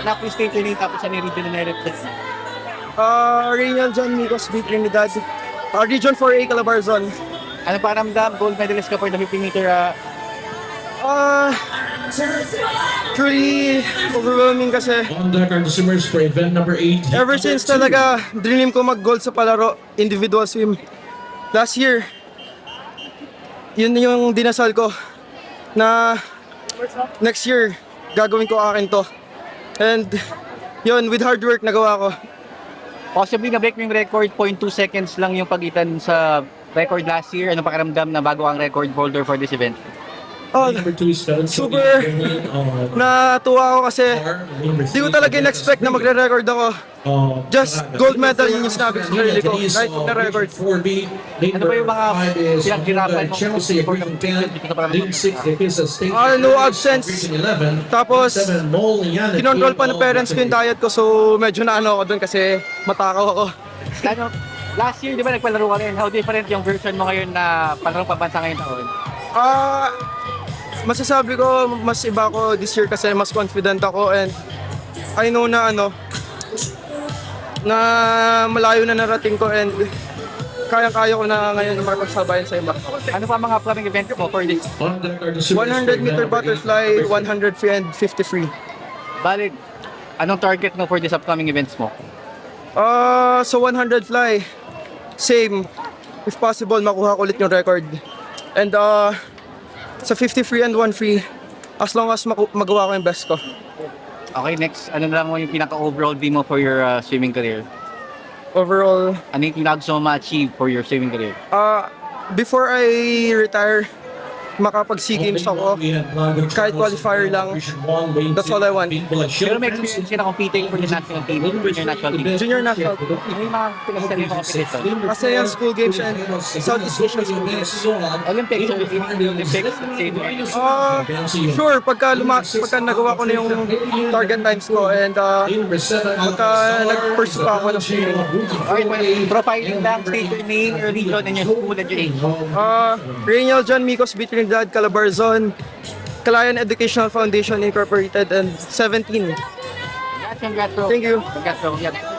na-state yun tapos siya ni-region na represent? Reynald John Micos, B. Trinidad. Region 4A, Calabarzon. Ano paramdam? Gold medalist ka for the 50 meter. Truly overwhelming kasi On deck are the swimmers for event number 8. ever since talaga dream ko mag-gold sa palaro, individual swim. Last year, yun yung dinasal ko na next year gagawin ko akin to. And yun, with hard work nagawa ko. Possibly na-break mo yung record, 0.2 seconds lang yung pagitan sa record last year. Anong pakiramdam na bago ang record holder for this event? Oh, Number 2 is Felix. super natuwa ako kasi di ko talaga in-expect na magre-record ako. Just gold medal yun yung sinabi ko sa sarili ko. Kahit na-record. Ano ba yung mga pinaghirapan mo before ng No absence. Tapos, kinontrol pa ng parents ko yung diet ko, so medyo naano ako dun kasi matakaw ako. Ano, last year, di ba nagpalaro ka rin? How different yung version mo ngayon na palarong pabansa ngayong taon? Masasabi ko, mas iba ako this year kasi mas confident ako and I know na na malayo na narating ko and kayang-kaya ko na ngayon makipagsabayan sa iba. Ano pa mga upcoming events mo for this? 100 meter butterfly, 100 free and 50 free. Valid. Anong target mo for this upcoming events mo? So 100 fly, same. If possible, makuha ko ulit yung record. And sa 50 free and 1 free, as long as magawa ko yung best ko. Okay, next. Ano na lang mo yung pinaka-overall dream mo for your swimming career? Overall, Ano yung pinaka-gusto mo ma-achieve for your swimming career? before I retire, makapag-SEA Games ako. Kahit qualifier lang. That's all I want. Pero may experience ka na competing for the national team, junior national team. Junior national. Ano yung mga pinag-study mo competition? ASEAN School Games and Southeast Asian School Games. Olympics, Olympics, Sure, pagka nagawa ko na yung target times ko and pagka nag-pursue pa ako ng swimming. Okay, profiling lang, state your name, your region, and your school and your age. Reynald John Micos, B. Trinidad, Calabarzon, Calayan Educational Foundation Incorporated, and 17. Congrats, bro. Thank you. Congrats, bro.